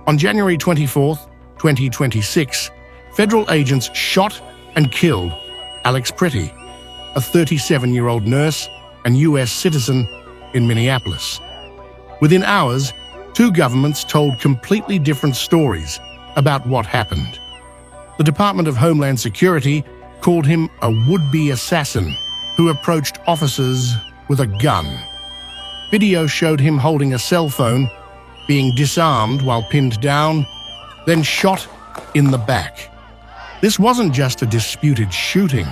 On January 24, 2026, federal agents shot and killed Alex Pretti, a 37-year-old nurse and U.S. citizen in Minneapolis. Within hours, two governments told completely different stories about what happened. The Department of Homeland Security called him a would-be assassin who approached officers with a gun. Video showed him holding a cell phone, being disarmed while pinned down, then shot in the back. This wasn't just a disputed shooting.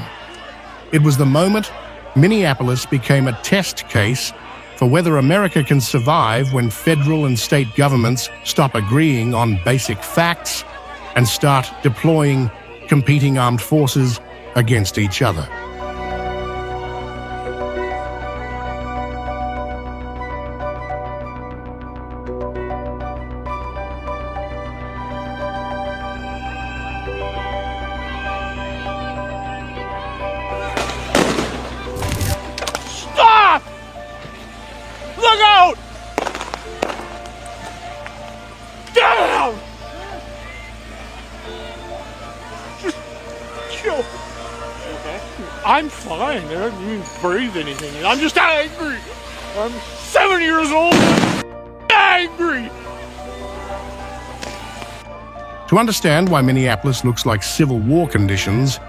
It was the moment Minneapolis became a test case for whether America can survive when federal and state governments stop agreeing on basic facts and start deploying competing armed forces against each other. Stop! Look out! Damn! Just chill. Okay. I'm fine. I don't even breathe anything. I'm just angry. I'm 7 years old. Angry. To understand why Minneapolis looks like Civil War conditions,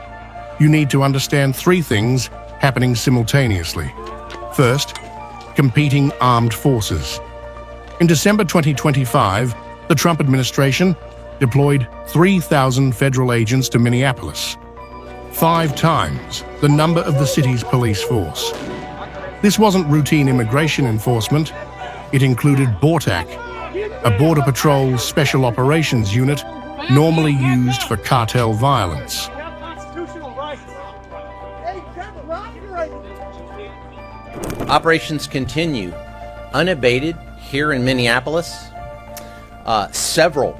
you need to understand three things happening simultaneously. First, competing armed forces. In December 2025, the Trump administration deployed 3,000 federal agents to Minneapolis, 5 times the number of the city's police force. This wasn't routine immigration enforcement. It included BORTAC, a Border Patrol Special Operations Unit normally used for cartel violence. Operations continue unabated here in Minneapolis. Several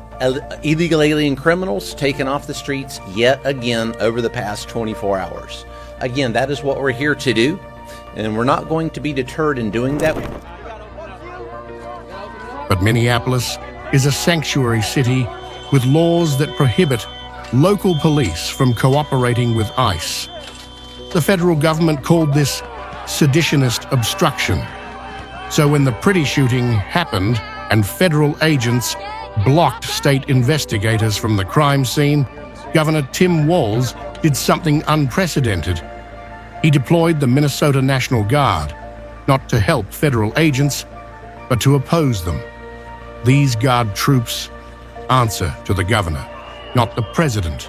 illegal alien criminals taken off the streets yet again over the past 24 hours. Again, that is what we're here to do, and we're not going to be deterred in doing that. But Minneapolis is a sanctuary city with laws that prohibit local police from cooperating with ICE. The federal government called this seditionist obstruction. So when the Pretti shooting happened and federal agents blocked state investigators from the crime scene, Governor Tim Walz did something unprecedented. He deployed the Minnesota National Guard, not to help federal agents, but to oppose them. These Guard troops answer to the governor, not the president.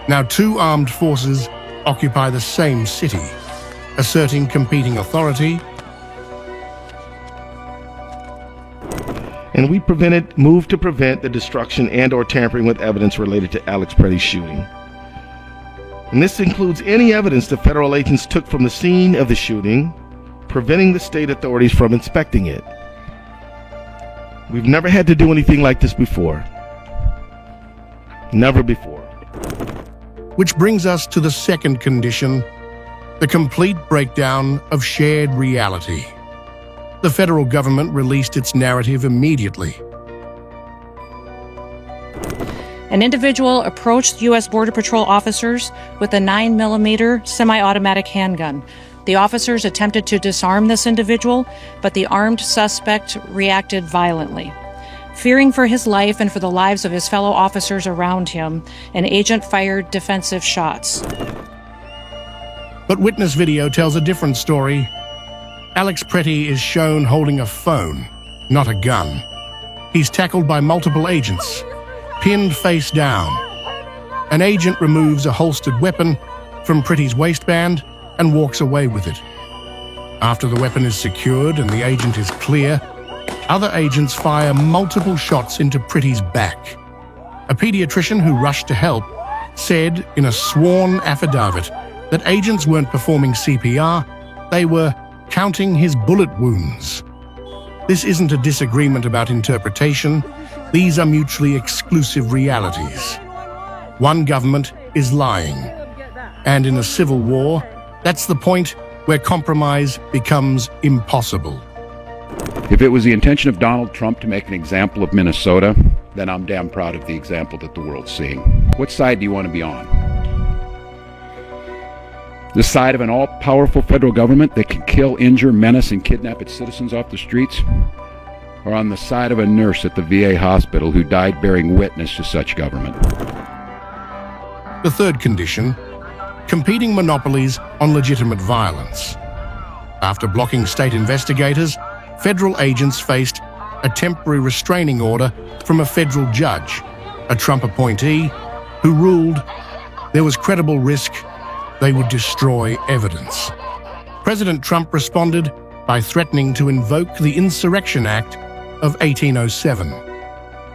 Now 2 armed forces occupy the same city, asserting competing authority. And we moved to prevent the destruction and/or tampering with evidence related to Alex Pretti's shooting. And this includes any evidence the federal agents took from the scene of the shooting, preventing the state authorities from inspecting it. We've never had to do anything like this before. Never before. Which brings us to the second condition, the complete breakdown of shared reality. The federal government released its narrative immediately. An individual approached U.S. Border Patrol officers with a 9mm semi-automatic handgun. The officers attempted to disarm this individual, but the armed suspect reacted violently. Fearing for his life and for the lives of his fellow officers around him, an agent fired defensive shots. But witness video tells a different story. Alex Pretti is shown holding a phone, not a gun. He's tackled by multiple agents, pinned face down. An agent removes a holstered weapon from Pretti's waistband and walks away with it. After the weapon is secured and the agent is clear, other agents fire multiple shots into Pretti's back. A pediatrician who rushed to help said in a sworn affidavit that agents weren't performing CPR, they were counting his bullet wounds. This isn't a disagreement about interpretation. These are mutually exclusive realities. One government is lying. And in a civil war, that's the point where compromise becomes impossible. If it was the intention of Donald Trump to make an example of Minnesota, then I'm damn proud of the example that the world's seeing. What side do you want to be on? The side of an all-powerful federal government that can kill, injure, menace, and kidnap its citizens off the streets? Or on the side of a nurse at the VA hospital who died bearing witness to such government? The third condition, competing monopolies on legitimate violence. After blocking state investigators, federal agents faced a temporary restraining order from a federal judge, a Trump appointee, who ruled there was credible risk they would destroy evidence. President Trump responded by threatening to invoke the Insurrection Act of 1807,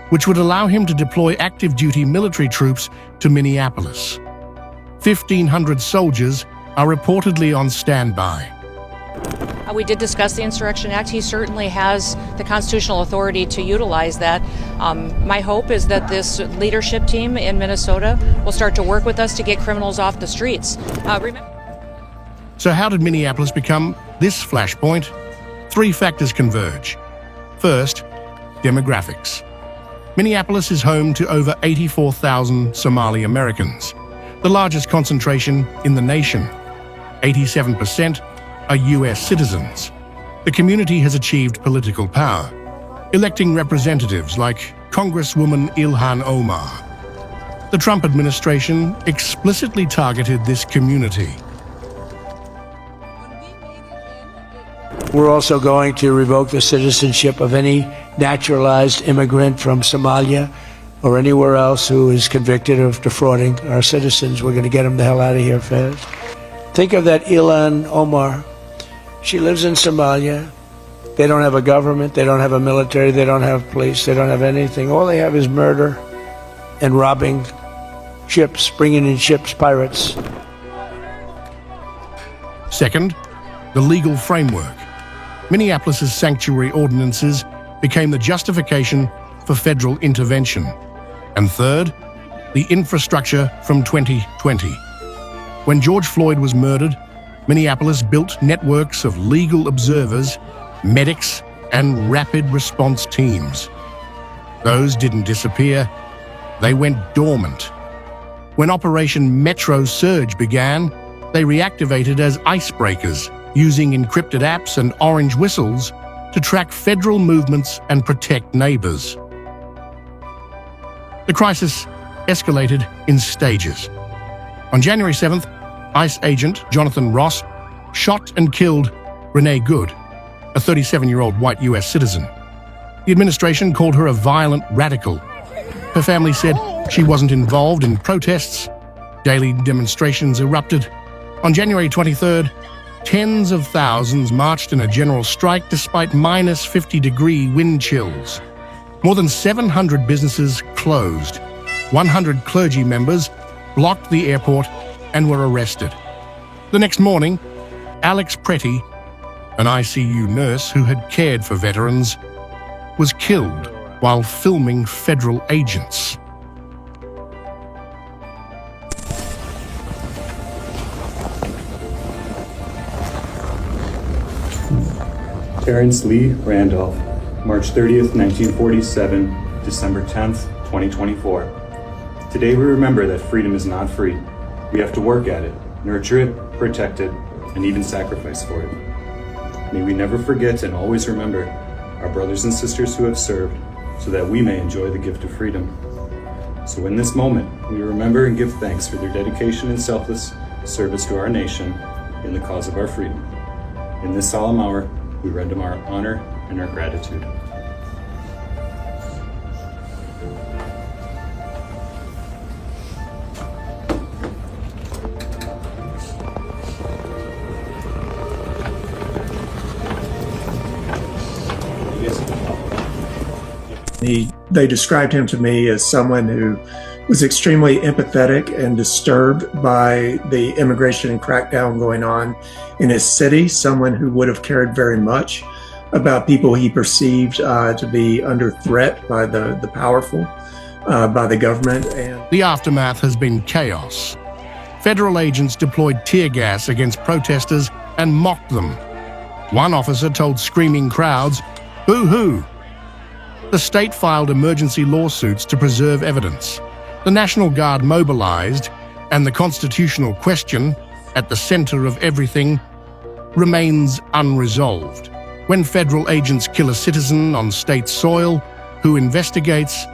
which would allow him to deploy active-duty military troops to Minneapolis. 1,500 soldiers are reportedly on standby. We did discuss the Insurrection Act. He certainly has the constitutional authority to utilize that. My hope is that this leadership team in Minnesota will start to work with us to get criminals off the streets. So how did Minneapolis become this flashpoint? 3 factors converge. First, demographics. Minneapolis is home to over 84,000 Somali Americans, the largest concentration in the nation. 87% are U.S. citizens. The community has achieved political power, electing representatives like Congresswoman Ilhan Omar. The Trump administration explicitly targeted this community. We're also going to revoke the citizenship of any naturalized immigrant from Somalia or anywhere else who is convicted of defrauding our citizens. We're going to get them the hell out of here fast. Think of that Ilhan Omar. She lives in Somalia. They don't have a government. They don't have a military. They don't have police. They don't have anything. All they have is murder and robbing ships, bringing in ships, pirates. Second, the legal framework. Minneapolis's sanctuary ordinances became the justification for federal intervention. And third, the infrastructure from 2020. When George Floyd was murdered, Minneapolis built networks of legal observers, medics, and rapid response teams. Those didn't disappear, they went dormant. When Operation Metro Surge began, they reactivated as icebreakers, using encrypted apps and orange whistles to track federal movements and protect neighbors. The crisis escalated in stages. On January 7th, ICE agent Jonathan Ross shot and killed Renee Good, a 37-year-old white U.S. citizen. The administration called her a violent radical. Her family said she wasn't involved in protests. Daily demonstrations erupted. On January 23rd, tens of thousands marched in a general strike despite minus 50-degree wind chills. More than 700 businesses closed. 100 clergy members blocked the airport and were arrested. The next morning, Alex Pretti, an ICU nurse who had cared for veterans, was killed while filming federal agents. Terrence Lee Randolph, March 30th, 1947, December 10th, 2024. Today we remember that freedom is not free. We have to work at it, nurture it, protect it, and even sacrifice for it. May we never forget and always remember our brothers and sisters who have served so that we may enjoy the gift of freedom. So in this moment, we remember and give thanks for their dedication and selfless service to our nation in the cause of our freedom. In this solemn hour, we render them our honor and our gratitude. They described him to me as someone who was extremely empathetic and disturbed by the immigration and crackdown going on in his city, someone who would have cared very much about people he perceived to be under threat by the powerful, by the government. And the aftermath has been chaos. Federal agents deployed tear gas against protesters and mocked them. One officer told screaming crowds, "Boo-hoo." The state filed emergency lawsuits to preserve evidence. The National Guard mobilized, and the constitutional question, at the center of everything, remains unresolved. When federal agents kill a citizen on state soil, who investigates?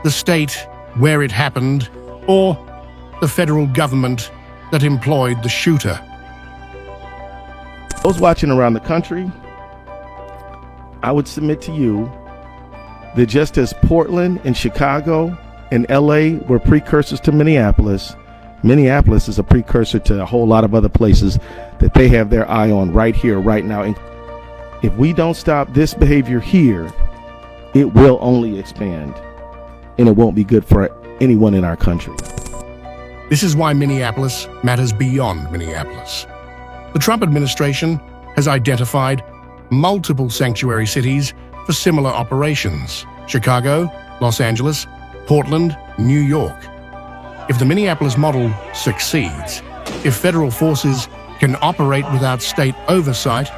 The state where it happened, or the federal government that employed the shooter? Those watching around the country, I would submit to you that just as Portland and Chicago and LA were precursors to Minneapolis, Minneapolis is a precursor to a whole lot of other places that they have their eye on right here, right now. And if we don't stop this behavior here, it will only expand, and it won't be good for anyone in our country. This is why Minneapolis matters beyond Minneapolis. The Trump administration has identified multiple sanctuary cities for similar operations: Chicago, Los Angeles, Portland, New York. If the Minneapolis model succeeds, if federal forces can operate without state oversight,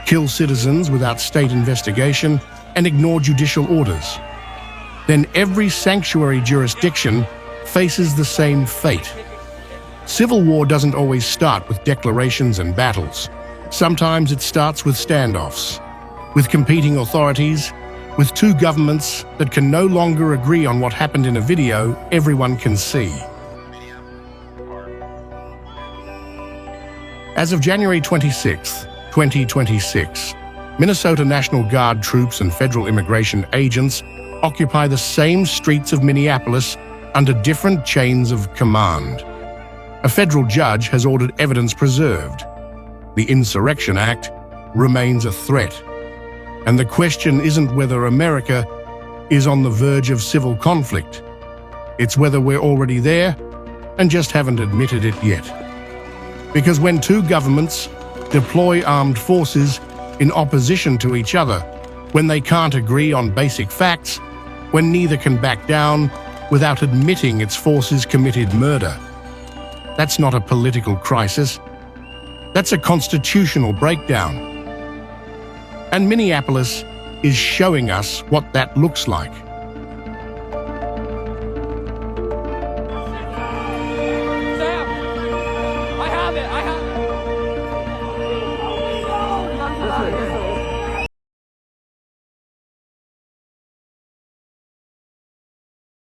kill citizens without state investigation, and ignore judicial orders, then every sanctuary jurisdiction faces the same fate. Civil war doesn't always start with declarations and battles. Sometimes it starts with standoffs, with competing authorities, with two governments that can no longer agree on what happened in a video everyone can see. As of January 26, 2026, Minnesota National Guard troops and federal immigration agents occupy the same streets of Minneapolis under different chains of command. A federal judge has ordered evidence preserved. The Insurrection Act remains a threat. And the question isn't whether America is on the verge of civil conflict. It's whether we're already there and just haven't admitted it yet. Because when two governments deploy armed forces in opposition to each other, when they can't agree on basic facts, when neither can back down without admitting its forces committed murder, that's not a political crisis. That's a constitutional breakdown. And Minneapolis is showing us what that looks like.